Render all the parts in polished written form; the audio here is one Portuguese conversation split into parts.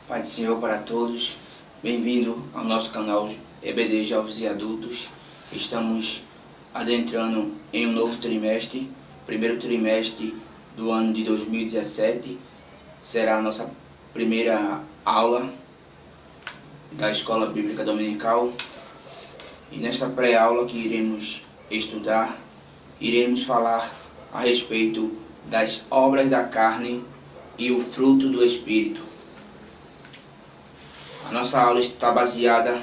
Pai do Senhor para todos, bem-vindo ao nosso canal EBD Jovens e Adultos. Estamos adentrando em um novo trimestre, primeiro trimestre do ano de 2017. Será a nossa primeira aula da Escola Bíblica Dominical. E nesta pré-aula que iremos estudar, iremos falar a respeito das obras da carne e o fruto do Espírito. A nossa aula está baseada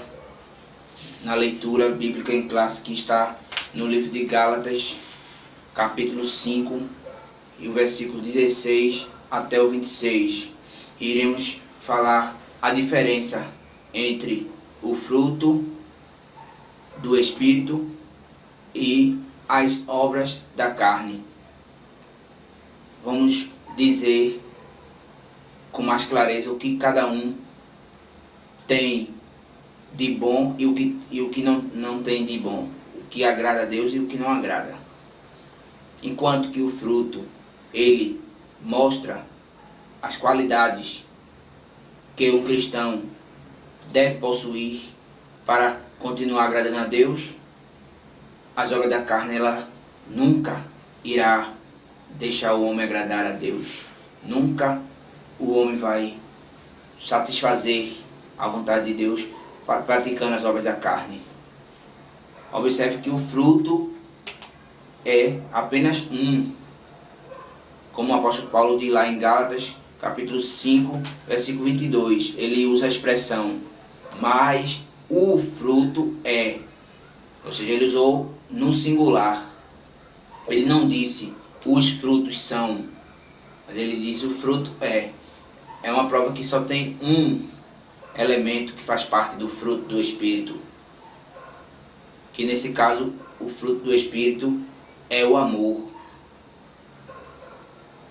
na leitura bíblica em classe que está no livro de Gálatas, capítulo 5, e o versículo 16 até o 26. Iremos falar a diferença entre o fruto do Espírito e as obras da carne. Vamos dizer com mais clareza o que cada um tem de bom e o que não tem de bom, o que agrada a Deus e o que não agrada. Enquanto que o fruto, ele mostra as qualidades que um cristão deve possuir para continuar agradando a Deus, as obras da carne, ela nunca irá deixar o homem agradar a Deus. Nunca o homem vai satisfazer a vontade de Deus praticando as obras da carne. Observe que o fruto é apenas um, como o apóstolo Paulo diz lá em Gálatas, capítulo 5, versículo 22. Ele usa a expressão, mas o fruto é. Ou seja, ele usou no singular. Ele não disse os frutos são, mas ele disse o fruto é. É uma prova que só tem um elemento que faz parte do fruto do Espírito, que nesse caso o fruto do Espírito é o amor.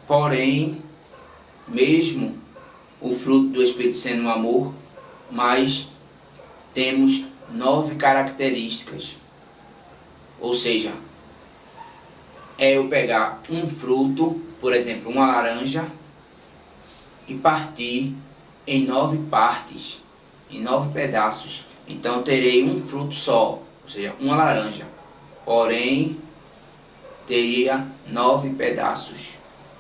Porém, mesmo o fruto do Espírito sendo o amor, mas temos 9 características. Ou seja, é eu pegar um fruto, por exemplo, uma laranja, e partir em 9 partes, em 9 pedaços. Então terei um fruto só, ou seja, uma laranja. Porém, teria 9 pedaços.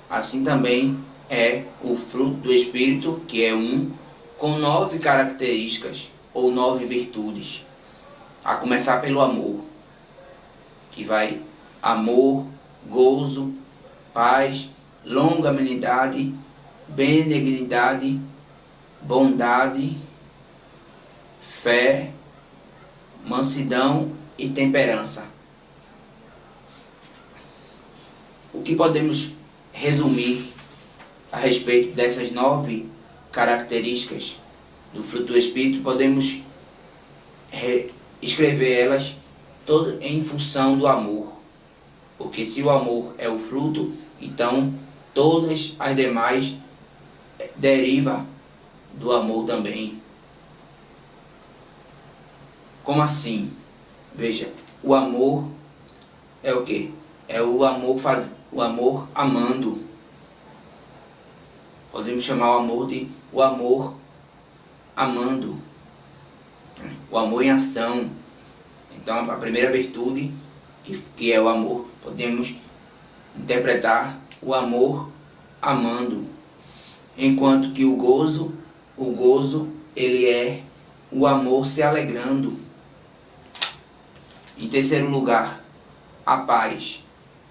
Assim também é o fruto do Espírito, que é um, com 9 características ou 9 virtudes. A começar pelo amor, que vai amor, gozo, paz, longanimidade, benignidade, bondade, fé, mansidão e temperança. O que podemos resumir a respeito dessas 9 características do fruto do Espírito? Podemos escrever elas todas em função do amor. Porque se o amor é o fruto, então todas as demais derivam do amor também. Como assim? Veja, o amor é o quê? É o amor amando. Podemos chamar o amor de o amor amando. O amor em ação. Então a primeira virtude, que é o amor, podemos interpretar o amor amando. Enquanto que o gozo, ele é o amor se alegrando. Em terceiro lugar, a paz.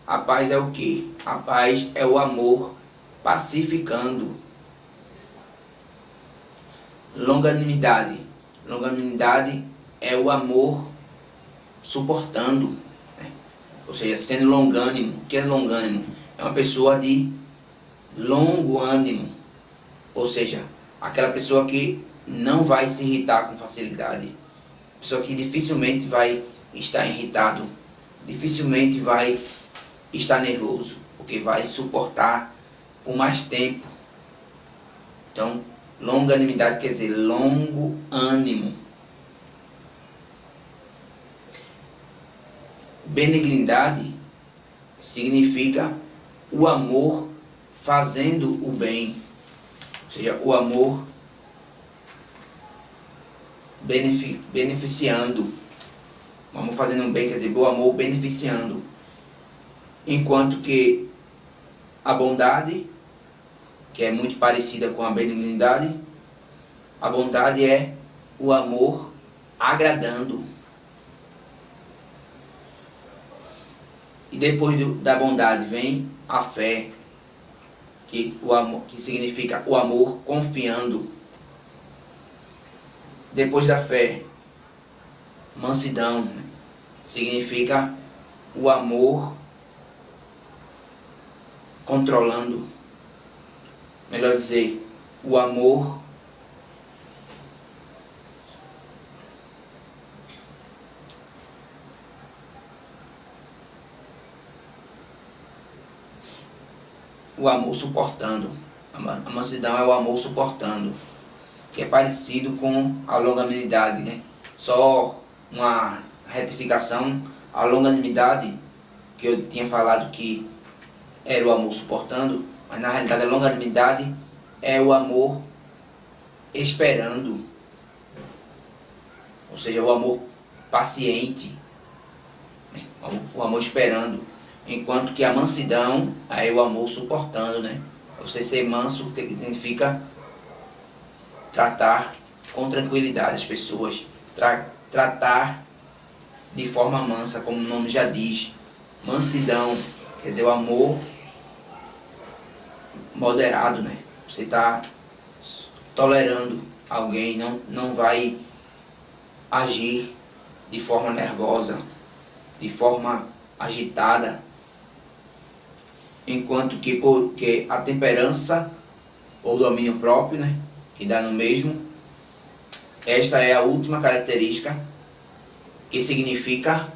A paz é o quê? A paz é o amor pacificando. Longanimidade. Longanimidade é o amor suportando, né? Ou seja, sendo longânimo. O que é longânimo? É uma pessoa de longo ânimo. Ou seja, aquela pessoa que não vai se irritar com facilidade. Pessoa que dificilmente vai estar irritado. Dificilmente vai estar nervoso. Porque vai suportar por mais tempo. Então, longanimidade quer dizer longo ânimo. Benignidade significa o amor fazendo o bem. Ou seja, o amor beneficiando. O amor fazendo um bem, quer dizer, o amor beneficiando. Enquanto que a bondade, que é muito parecida com a benignidade, a bondade é o amor agradando. E depois da bondade vem a fé, que significa o amor confiando. Depois da fé, mansidão, significa o amor controlando. Melhor dizer, o amor suportando. A mansidão é o amor suportando, que é parecido com a longanimidade, né? Só uma retificação, a longanimidade, que eu tinha falado que era o amor suportando, mas na realidade a longanimidade é o amor esperando, ou seja, o amor paciente, né? O amor esperando, enquanto que a mansidão é o amor suportando, né? Você ser manso significa tratar com tranquilidade as pessoas, tratar de forma mansa, como o nome já diz. Mansidão, quer dizer, o amor moderado, né? Você está tolerando alguém, não vai agir de forma nervosa, de forma agitada. Enquanto que porque a temperança ou domínio próprio, né, que dá no mesmo, esta é a última característica, que significa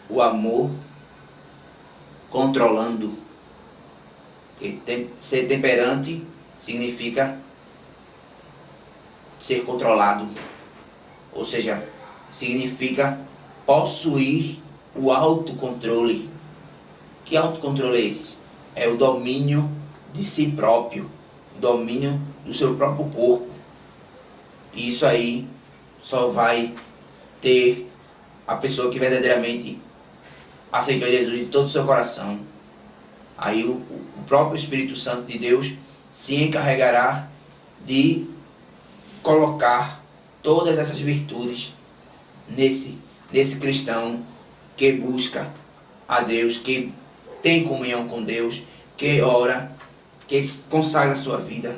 o amor controlando. Ser temperante significa ser controlado, ou seja, significa possuir o autocontrole. Que autocontrole é esse? É o domínio de si próprio, o domínio do seu próprio corpo. E isso aí só vai ter a pessoa que verdadeiramente aceitou Jesus de todo o seu coração. Aí o próprio Espírito Santo de Deus se encarregará de colocar todas essas virtudes nesse cristão que busca a Deus, que tem comunhão com Deus, que ora, que consagra a sua vida.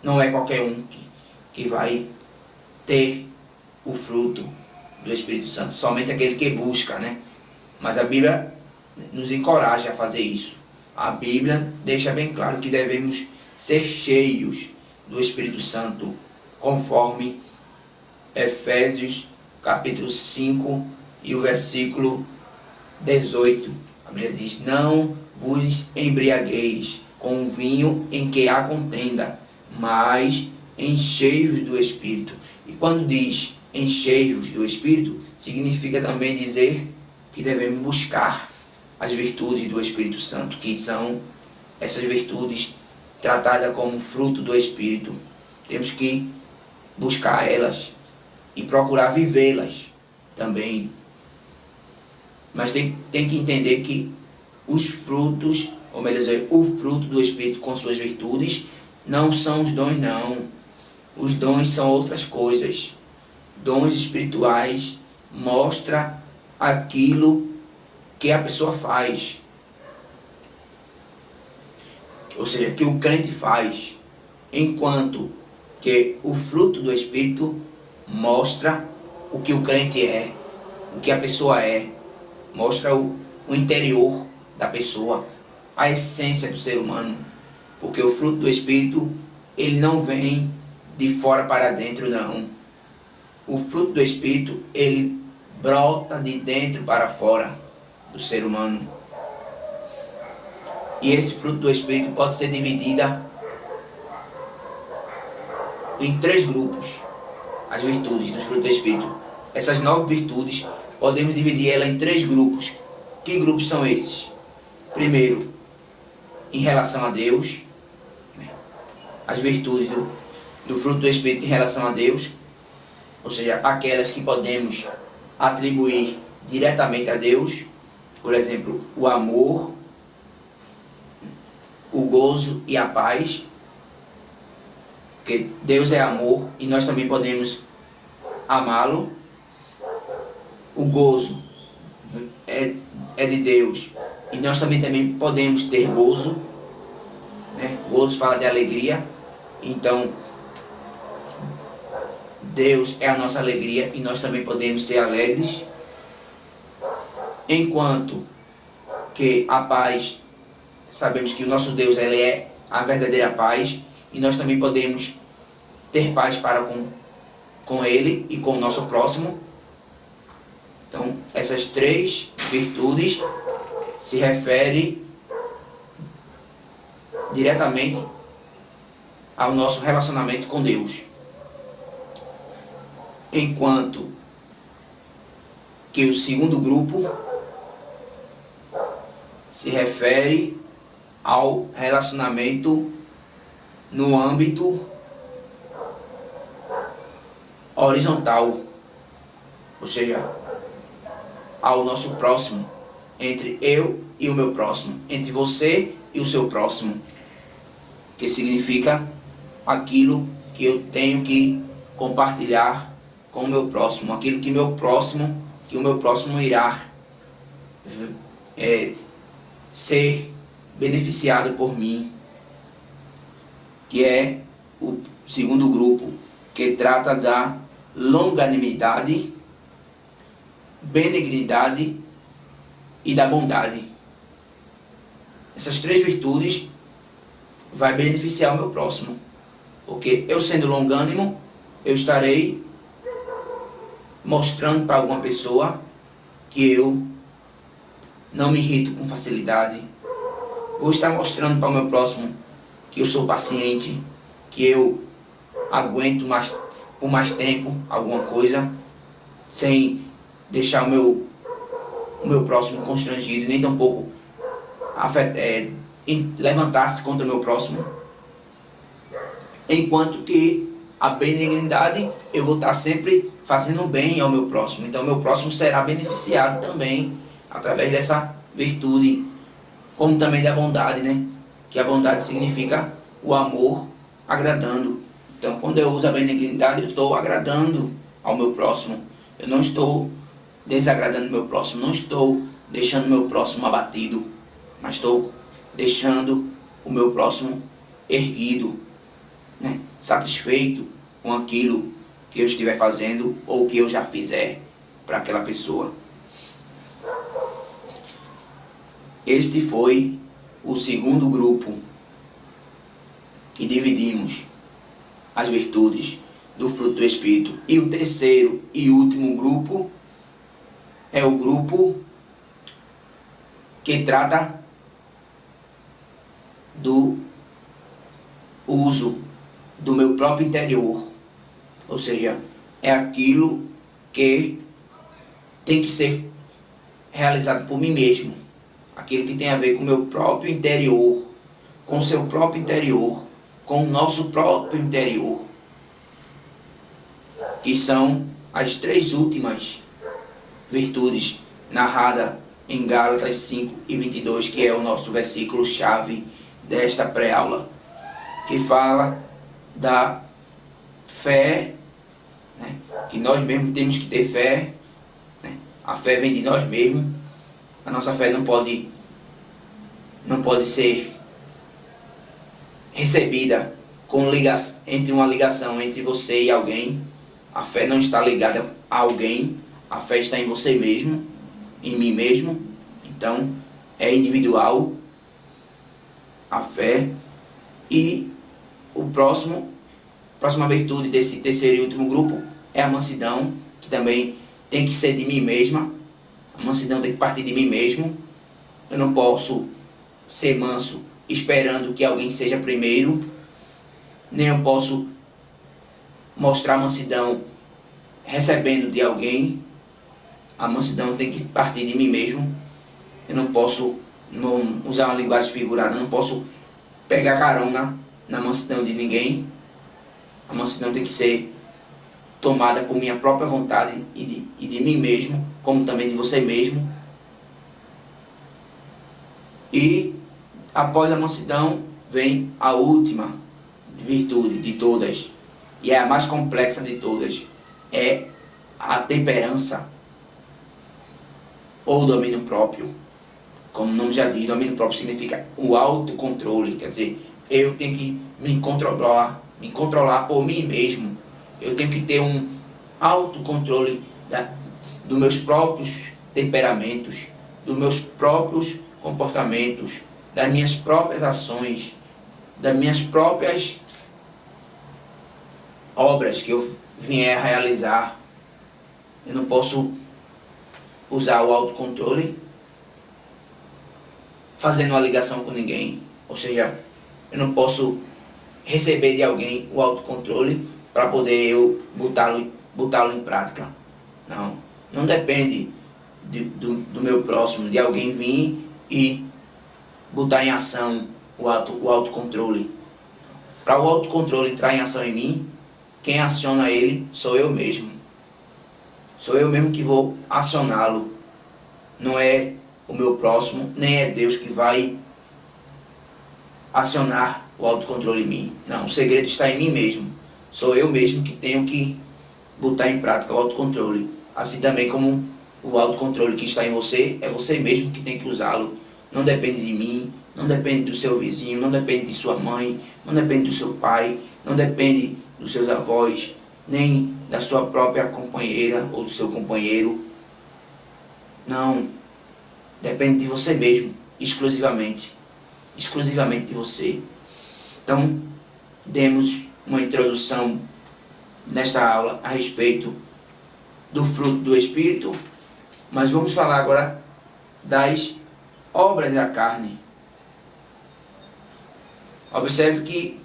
Não é qualquer um que vai ter o fruto do Espírito Santo, somente aquele que busca, né? Mas a Bíblia nos encoraja a fazer isso. A Bíblia deixa bem claro que devemos ser cheios do Espírito Santo, conforme Efésios capítulo 5 e o versículo 18. A Bíblia diz: não vos embriagueis com o vinho em que há contenda, mas enchei-vos do Espírito. E quando diz enchei-vos do Espírito, significa também dizer que devemos buscar as virtudes do Espírito Santo, que são essas virtudes tratadas como fruto do Espírito. Temos que buscar elas e procurar vivê-las também. Mas tem que entender que os frutos, ou melhor dizer, o fruto do Espírito com suas virtudes, não são os dons, não. Os dons são outras coisas. Dons espirituais mostra aquilo que a pessoa faz, ou seja, que o crente faz, enquanto que o fruto do Espírito mostra o que o crente é, o que a pessoa é, mostra o interior da pessoa, a essência do ser humano, porque o fruto do Espírito, ele não vem de fora para dentro, não. O fruto do Espírito, ele brota de dentro para fora do ser humano. E esse fruto do Espírito pode ser dividida em 3 grupos. As virtudes do fruto do Espírito. Essas 9 virtudes, podemos dividir ela em 3 grupos. Que grupos são esses? Primeiro, em relação a Deus, as virtudes do fruto do Espírito em relação a Deus, ou seja, aquelas que podemos atribuir diretamente a Deus, por exemplo, o amor, o gozo e a paz, porque Deus é amor e nós também podemos amá-lo. O gozo é de Deus e nós também podemos ter gozo, né? Gozo fala de alegria, então Deus é a nossa alegria e nós também podemos ser alegres. Enquanto que a paz, sabemos que o nosso Deus, ele é a verdadeira paz e nós também podemos ter paz para com Ele e com o nosso próximo. Então, essas três virtudes se referem diretamente ao nosso relacionamento com Deus. Enquanto que o segundo grupo se refere ao relacionamento no âmbito horizontal, ou seja, ao nosso próximo, entre eu e o meu próximo, entre você e o seu próximo, que significa aquilo que eu tenho que compartilhar com o meu próximo, aquilo que o meu próximo irá ser beneficiado por mim, que é o segundo grupo, que trata da longanimidade, benignidade e da bondade. Essas três virtudes vai beneficiar o meu próximo, porque eu sendo longânimo, eu estarei mostrando para alguma pessoa que eu não me irrito com facilidade. Vou estar mostrando para o meu próximo que eu sou paciente, que eu aguento por mais tempo alguma coisa, sem deixar o meu próximo constrangido, nem tampouco levantar-se contra o meu próximo. Enquanto que a benignidade, eu vou estar sempre fazendo bem ao meu próximo. Então, o meu próximo será beneficiado também através dessa virtude, como também da bondade, né? Que a bondade significa o amor agradando. Então, quando eu uso a benignidade, eu estou agradando ao meu próximo. Eu não estou desagradando o meu próximo, não estou deixando o meu próximo abatido, mas estou deixando o meu próximo erguido, né? Satisfeito com aquilo que eu estiver fazendo ou que eu já fizer para aquela pessoa. Este foi o segundo grupo que dividimos as virtudes do fruto do Espírito. E o terceiro e último grupo é o grupo que trata do uso do meu próprio interior. Ou seja, é aquilo que tem que ser realizado por mim mesmo. Aquilo que tem a ver com o meu próprio interior, com o seu próprio interior, com o nosso próprio interior. Que são as três últimas virtudes narradas em Gálatas 5:22, que é o nosso versículo-chave desta pré-aula, que fala da fé, né? Que nós mesmos temos que ter fé, né? A fé vem de nós mesmos. A nossa fé não pode ser recebida entre uma ligação entre você e alguém. A fé não está ligada a alguém, a fé está em você mesmo, em mim mesmo. Então, é individual a fé. E a próxima virtude desse terceiro e último grupo é a mansidão, que também tem que ser de mim mesma. A mansidão tem que partir de mim mesmo. Eu não posso ser manso esperando que alguém seja primeiro, nem eu posso mostrar mansidão recebendo de alguém. A mansidão tem que partir de mim mesmo. Eu não posso usar uma linguagem figurada, não posso pegar carona na mansidão de ninguém. A mansidão tem que ser tomada por minha própria vontade e de mim mesmo, como também de você mesmo. E após a mansidão vem a última virtude de todas, e é a mais complexa de todas, é a temperança, ou domínio próprio. Como o nome já diz, domínio próprio significa o autocontrole, quer dizer, eu tenho que me controlar por mim mesmo. Eu tenho que ter um autocontrole dos meus próprios temperamentos, dos meus próprios comportamentos, das minhas próprias ações, das minhas próprias obras que eu vier a realizar. Eu não posso usar o autocontrole fazendo uma ligação com ninguém. Ou seja, eu não posso receber de alguém o autocontrole para poder eu botá-lo em prática. Não depende do meu próximo, de alguém vir e botar em ação o autocontrole. Para o autocontrole entrar em ação em mim, quem aciona ele sou eu mesmo. Sou eu mesmo que vou acioná-lo. Não é o meu próximo, nem é Deus que vai acionar o autocontrole em mim. Não, o segredo está em mim mesmo. Sou eu mesmo que tenho que botar em prática o autocontrole. Assim também como o autocontrole que está em você, é você mesmo que tem que usá-lo. Não depende de mim, não depende do seu vizinho, não depende de sua mãe, não depende do seu pai, não depende dos seus avós, nem da sua própria companheira ou do seu companheiro. Não, depende de você mesmo, exclusivamente de você. Então, demos uma introdução nesta aula a respeito do fruto do Espírito, mas vamos falar agora das obras da carne. Observe que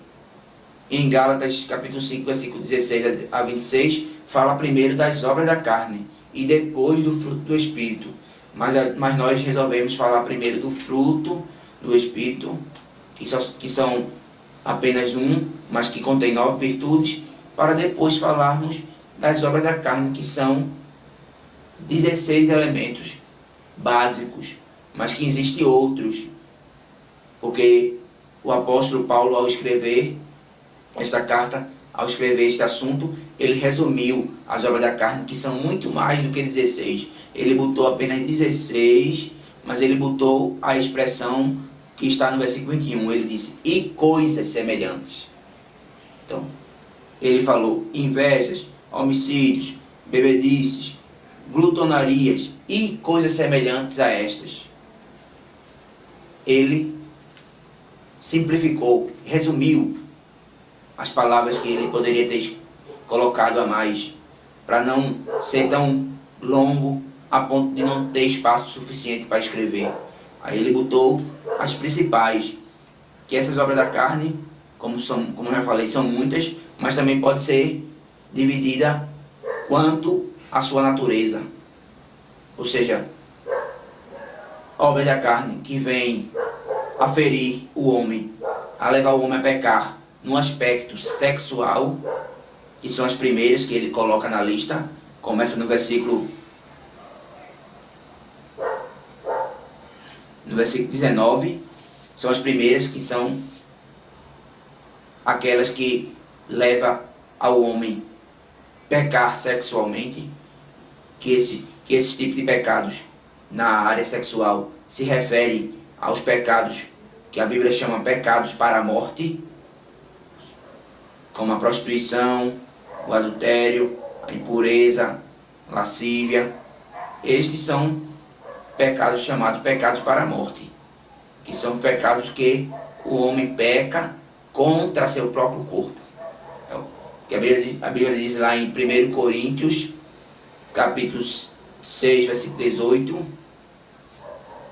em Gálatas capítulo 5, versículo 16 a 26, fala primeiro das obras da carne e depois do fruto do Espírito. Mas nós resolvemos falar primeiro do fruto do Espírito, que são apenas um, mas que contém 9 virtudes, para depois falarmos das obras da carne, que são 16 elementos básicos, mas que existem outros, porque o apóstolo Paulo, ao escrever esta carta, ao escrever este assunto, ele resumiu as obras da carne, que são muito mais do que 16. Ele botou apenas 16, mas ele botou a expressão que está no versículo 21. Ele disse, e coisas semelhantes. Então, ele falou invejas, homicídios, bebedices, glutonarias e coisas semelhantes a estas. Ele simplificou, resumiu as palavras que ele poderia ter colocado a mais, para não ser tão longo a ponto de não ter espaço suficiente para escrever. Aí ele botou as principais, que essas obras da carne, como eu já falei, são muitas, mas também pode ser dividida quanto à sua natureza. Ou seja, obras da carne que vem a ferir o homem, a levar o homem a pecar no aspecto sexual, que são as primeiras que ele coloca na lista. Começa no versículo 19, são as primeiras, que são aquelas que levam ao homem pecar sexualmente, que esse tipo de pecados na área sexual se refere aos pecados que a Bíblia chama pecados para a morte, como a prostituição, o adultério, a impureza, a lascívia. Estes são pecados chamados pecados para a morte, que são pecados que o homem peca contra seu próprio corpo. Que a Bíblia diz lá em 1 Coríntios, capítulo 6, versículo 18,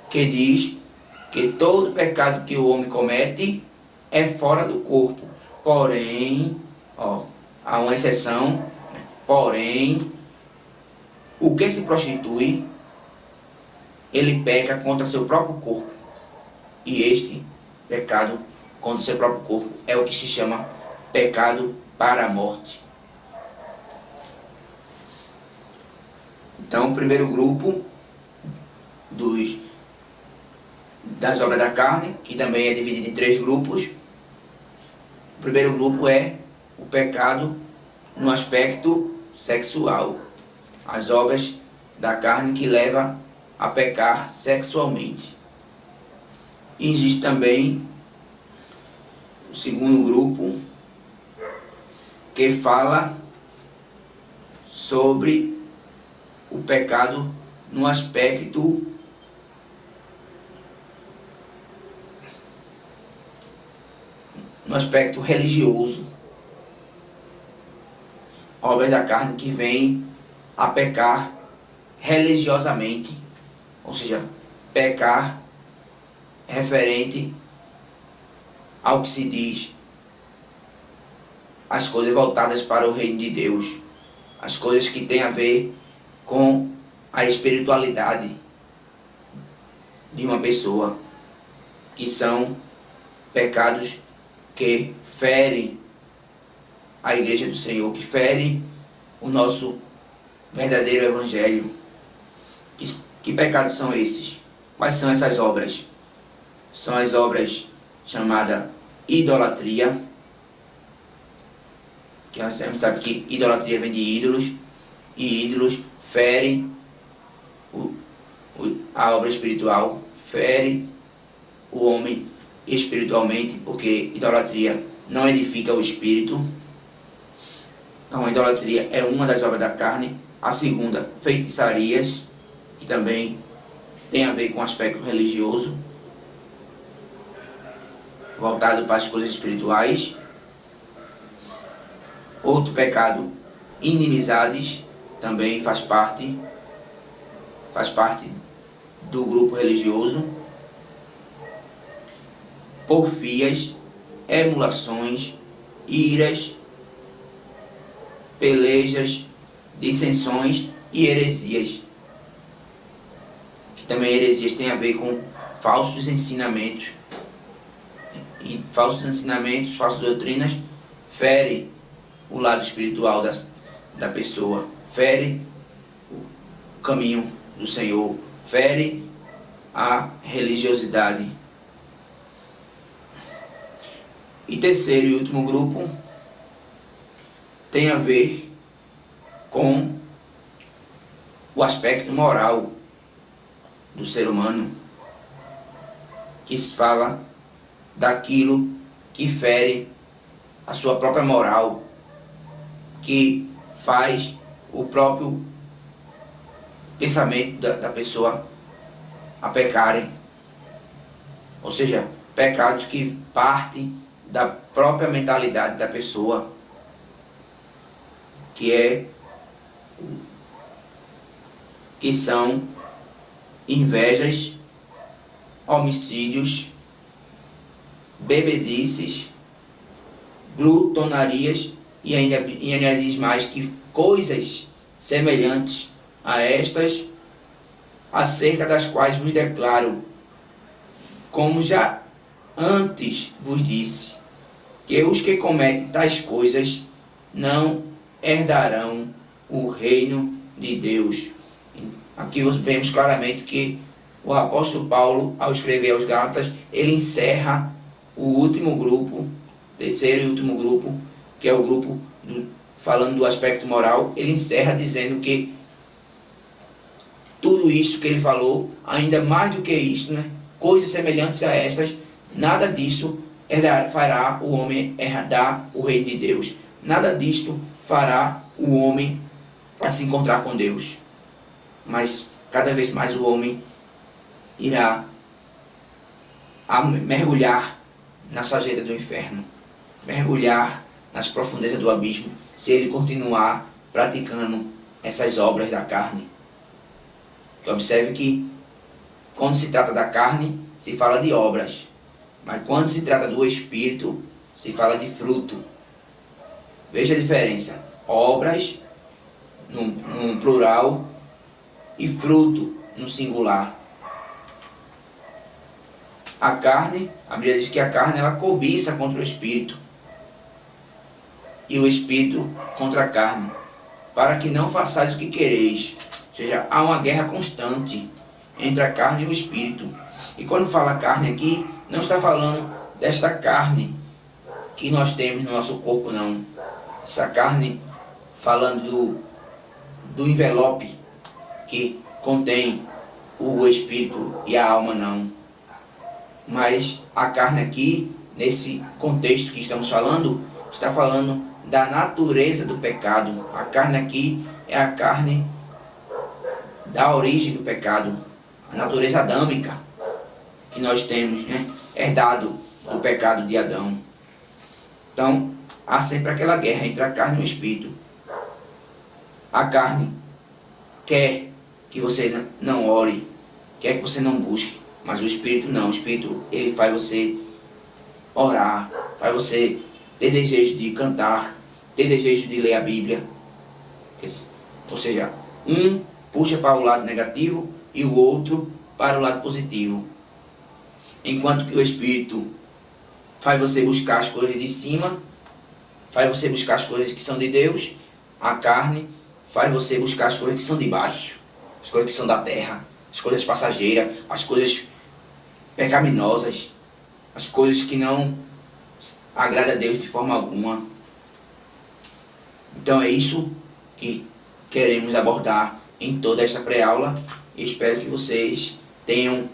que diz que todo pecado que o homem comete é fora do corpo. Porém, há uma exceção, porém, o que se prostitui, ele peca contra seu próprio corpo. E este pecado contra seu próprio corpo é o que se chama pecado para a morte. Então, o primeiro grupo das obras da carne, que também é dividido em 3 grupos. O primeiro grupo é o pecado no aspecto sexual. As obras da carne que levam a pecar sexualmente. E existe também o segundo grupo, que fala sobre o pecado no aspecto religioso. Obras da carne que vêm a pecar religiosamente, ou seja, pecar referente ao que se diz as coisas voltadas para o reino de Deus, as coisas que têm a ver com a espiritualidade de uma pessoa, que são pecados que ferem a igreja do Senhor, que ferem o nosso verdadeiro evangelho. Que pecados são esses? Quais são essas obras? São as obras chamadas idolatria, que a gente sabe que idolatria vem de ídolos, e ídolos ferem a obra espiritual, ferem o homem espiritualmente, porque idolatria não edifica o espírito. Então a idolatria é uma das obras da carne. A segunda, feitiçarias, que também tem a ver com o aspecto religioso, voltado para as coisas espirituais. Outro pecado, inimizades, também faz parte do grupo religioso. Porfias, emulações, iras, pelejas, dissensões e heresias. Que também heresias têm a ver com falsos ensinamentos. E falsos ensinamentos, falsas doutrinas, ferem o lado espiritual da pessoa, fere o caminho do Senhor, fere a religiosidade. E terceiro e último grupo tem a ver com o aspecto moral do ser humano, que se fala daquilo que fere a sua própria moral, que faz o próprio pensamento da pessoa a pecarem. Ou seja, pecados que partem da própria mentalidade da pessoa, que são invejas, homicídios, bebedices, glutonarias, e ainda diz mais que coisas semelhantes a estas, acerca das quais vos declaro, como já antes vos disse, que os que cometem tais coisas não herdarão o reino de Deus. Aqui vemos claramente que o apóstolo Paulo, ao escrever aos Gálatas, ele encerra o último grupo, terceiro e último grupo, que é o grupo falando do aspecto moral. Ele encerra dizendo que tudo isso que ele falou, ainda mais do que isso, né, coisas semelhantes a estas, nada disso fará o homem herdar o reino de Deus. Nada disto fará o homem a se encontrar com Deus. Mas cada vez mais o homem irá a mergulhar na sarjeta do inferno, mergulhar nas profundezas do abismo, se ele continuar praticando essas obras da carne. Observe que quando se trata da carne, se fala de obras, mas quando se trata do Espírito, se fala de fruto. Veja a diferença: obras num plural e fruto no singular. A carne, a Bíblia diz que a carne ela cobiça contra o Espírito. e o Espírito contra a carne, para que não façais o que quereis. Ou seja, há uma guerra constante entre a carne e o Espírito. E quando fala carne aqui, não está falando desta carne que nós temos no nosso corpo, não. Essa carne falando do envelope que contém o Espírito e a alma, não. Mas a carne aqui, nesse contexto que estamos falando, está falando da natureza do pecado. A carne aqui é a carne da origem do pecado, a natureza adâmica que nós temos, né, herdado do pecado de Adão. Então, há sempre aquela guerra entre a carne e o Espírito. A carne quer que você não ore, quer que você não busque, mas o Espírito não. O Espírito, ele faz você orar, faz você ter desejo de cantar, ter desejo de ler a Bíblia. Ou seja, um puxa para o lado negativo e o outro para o lado positivo. Enquanto que o Espírito faz você buscar as coisas de cima, faz você buscar as coisas que são de Deus, a carne faz você buscar as coisas que são de baixo, as coisas que são da terra, as coisas passageiras, as coisas pecaminosas, as coisas que não agradam a Deus de forma alguma. Então é isso que queremos abordar em toda esta pré-aula, e espero que vocês tenham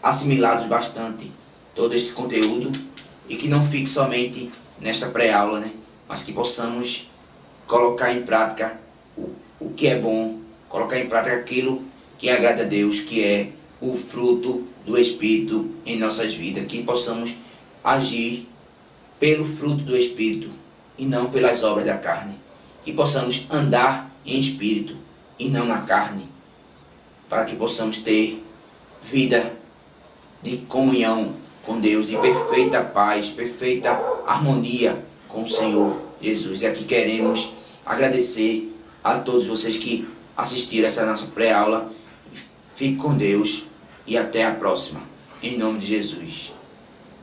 assimilado bastante todo este conteúdo e que não fique somente nesta pré-aula, né? Mas que possamos colocar em prática o que é bom, colocar em prática aquilo que agrada a Deus, que é o fruto do Espírito em nossas vidas, que possamos agir pelo fruto do Espírito e não pelas obras da carne, que possamos andar em Espírito e não na carne, para que possamos ter vida de comunhão com Deus, de perfeita paz, perfeita harmonia com o Senhor Jesus. E aqui queremos agradecer a todos vocês que assistiram essa nossa pré-aula. Fique com Deus e até a próxima, em nome de Jesus.